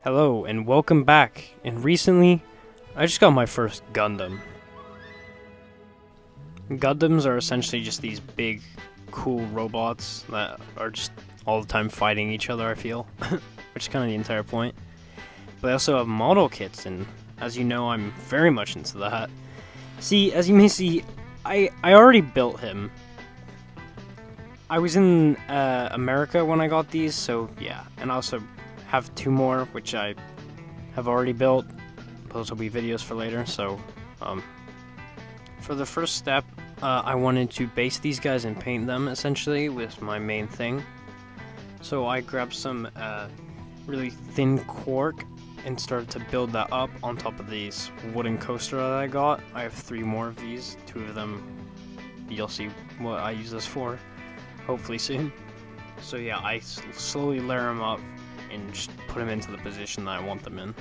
Hello and welcome back. And recently, I just got my first Gundam. Gundams are essentially just these big, cool robots that are just all the time fighting each other, I feel. Which is kind of the entire point. But I also have model kits, and as you know, I'm very much into that. See, as you may see, I already built him. I was in America when I got these, so yeah. And I also have two more, which I have already built. Those will be videos for later. So, for the first step, I wanted to base these guys and paint them, essentially, was my main thing. So I grabbed some really thin cork and started to build that up on top of these wooden coaster that I got. I have 3 more of these. 2 of them, you'll see what I use this for, hopefully soon. So yeah, I slowly layer them up and just put them into the position that I want them in.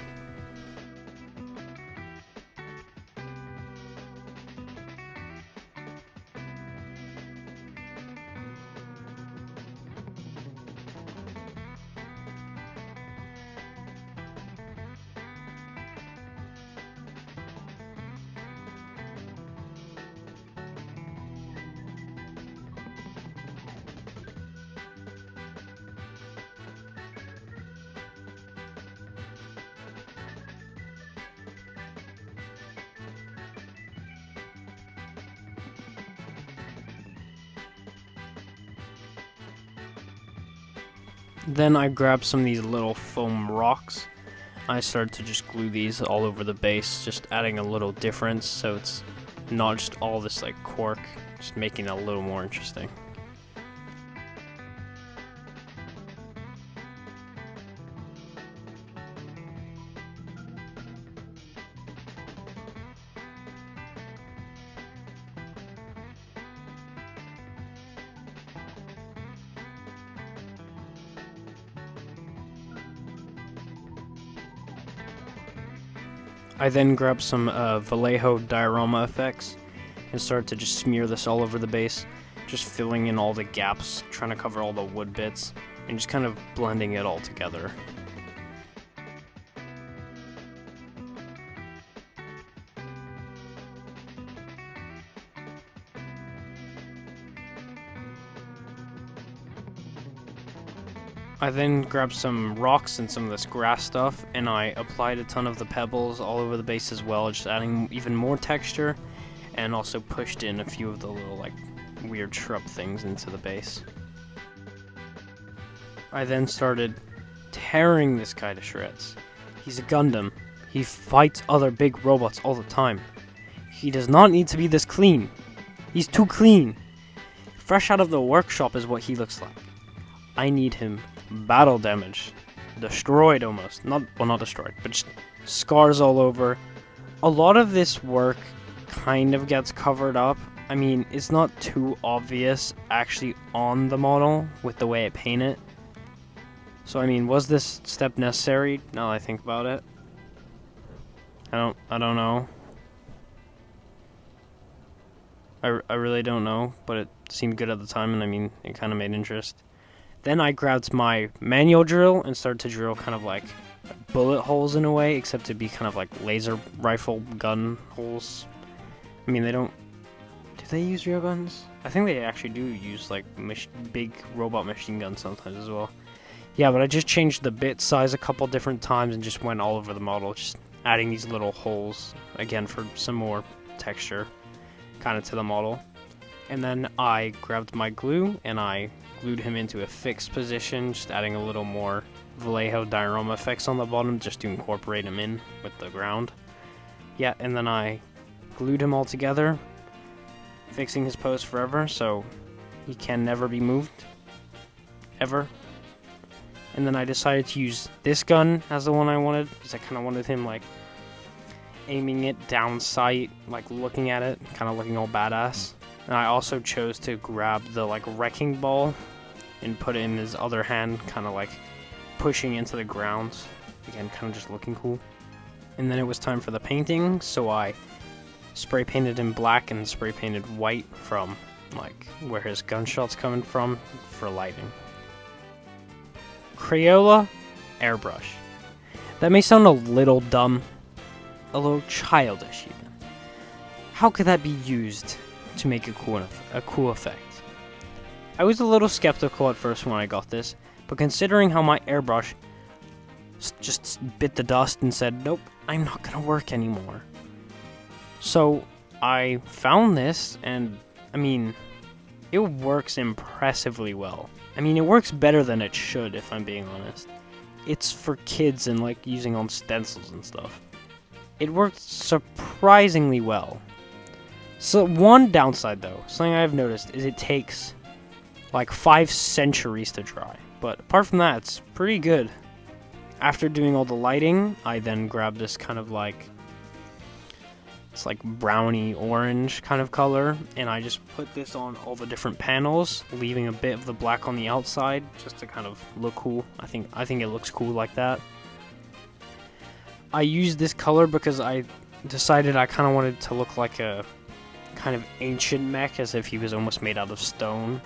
Then I grabbed some of these little foam rocks. I started to just glue these all over the base, just adding a little difference so it's not just all this like cork, just making it a little more interesting. I then grabbed some Vallejo diorama effects and started to just smear this all over the base, just filling in all the gaps, trying to cover all the wood bits, and just kind of blending it all together. I then grabbed some rocks and some of this grass stuff, and I applied a ton of the pebbles all over the base as well, just adding even more texture, and also pushed in a few of the little like weird shrub things into the base. I then started tearing this guy to shreds. He's a Gundam. He fights other big robots all the time. He does not need to be this clean. He's too clean. Fresh out of the workshop is what he looks like. I need him battle damaged, destroyed almost. Not destroyed, but just scars all over. A lot of this work kind of gets covered up. I mean, it's not too obvious actually on the model with the way I paint it. So I mean, was this step necessary? Now that I think about it, I don't know. I really don't know, but it seemed good at the time, and I mean, it kind of made interest. Then I grabbed my manual drill and started to drill kind of like bullet holes in a way, except to be kind of like laser rifle gun holes. I mean, do they use real guns? I think they actually do use like big robot machine guns sometimes as well. Yeah, but I just changed the bit size a couple different times and just went all over the model, just adding these little holes, again, for some more texture kind of to the model. And then I grabbed my glue and I glued him into a fixed position, just adding a little more Vallejo diorama effects on the bottom just to incorporate him in with the ground. Yeah, and then I glued him all together, fixing his pose forever so he can never be moved. Ever. And then I decided to use this gun as the one I wanted, because I kind of wanted him like aiming it down sight, like looking at it, kind of looking all badass. And I also chose to grab the like wrecking ball and put it in his other hand, kind of like pushing into the ground. Again, kind of just looking cool. And then it was time for the painting, so I spray painted him black and spray painted white from like where his gunshot's coming from for lighting. Crayola, airbrush. That may sound a little dumb, a little childish even. How could that be used to make a cool effect? I was a little skeptical at first when I got this, but considering how my airbrush just bit the dust and said, nope, I'm not gonna work anymore. So I found this, and I mean, it works impressively well. I mean, it works better than it should, if I'm being honest. It's for kids and like using on stencils and stuff. It works surprisingly well. So one downside though, something I've noticed, is it takes like 5 centuries to dry. But apart from that, it's pretty good. After doing all the lighting, I then grabbed this kind of like, it's like browny orange kind of color, and I just put this on all the different panels, leaving a bit of the black on the outside just to kind of look cool. I think it looks cool like that. I used this color because I decided I kind of wanted to look like a kind of ancient mech, as if he was almost made out of stone,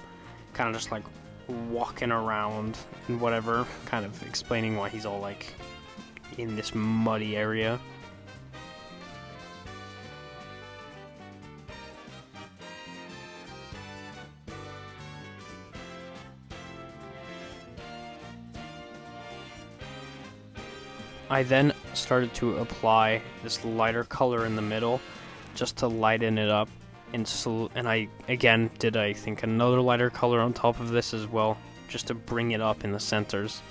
kind of just like walking around and whatever, kind of explaining why he's all like in this muddy area. I then started to apply this lighter color in the middle just to lighten it up, and I again did, I think, another lighter color on top of this as well, just to bring it up in the centers.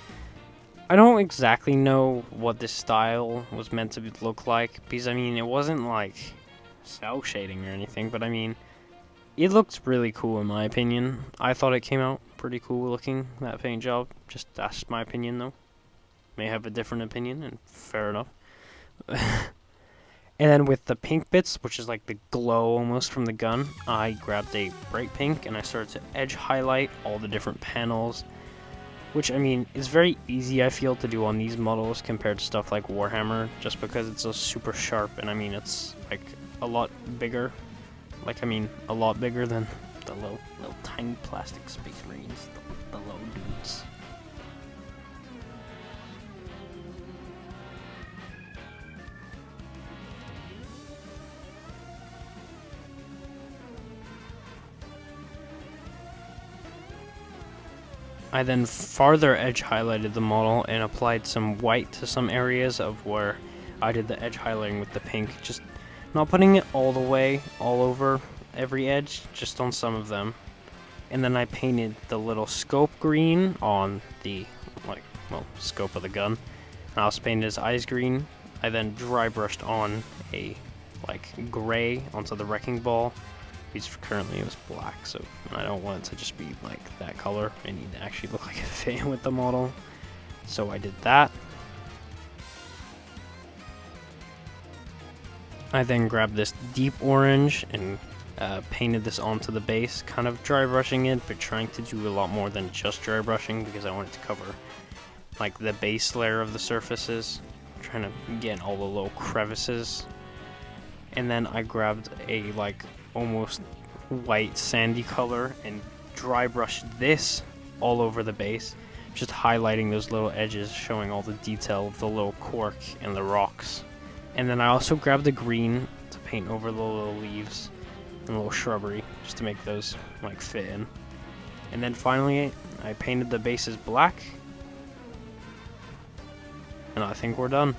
I don't exactly know what this style was meant to look like, because I mean, it wasn't like cell shading or anything, but I mean, it looked really cool in my opinion. I thought it came out pretty cool looking, that paint job. Just that's my opinion though. May have a different opinion, and fair enough. And then with the pink bits, which is like the glow almost from the gun, I grabbed a bright pink and I started to edge highlight all the different panels, which I mean is very easy, I feel, to do on these models compared to stuff like Warhammer, just because it's so super sharp, and I mean it's like a lot bigger, a lot bigger than the little tiny plastic space marines, the low dudes. I then farther edge highlighted the model and applied some white to some areas of where I did the edge highlighting with the pink, just not putting it all the way all over every edge, just on some of them. And then I painted the little scope green on the scope of the gun. And I also painted his eyes green. I then dry brushed on a gray onto the wrecking ball. Because currently it was black, so I don't want it to just be like that color. I need to actually look like a fan with the model. So I did that. I then grabbed this deep orange and painted this onto the base, kind of dry brushing it, but trying to do a lot more than just dry brushing because I wanted to cover like the base layer of the surfaces, trying to get all the little crevices. And then I grabbed a almost white sandy color and dry brushed this all over the base, just highlighting those little edges, showing all the detail of the little cork and the rocks. And then I also grabbed the green to paint over the little leaves and little shrubbery, just to make those fit in. And then finally I painted the bases black, and I think we're done.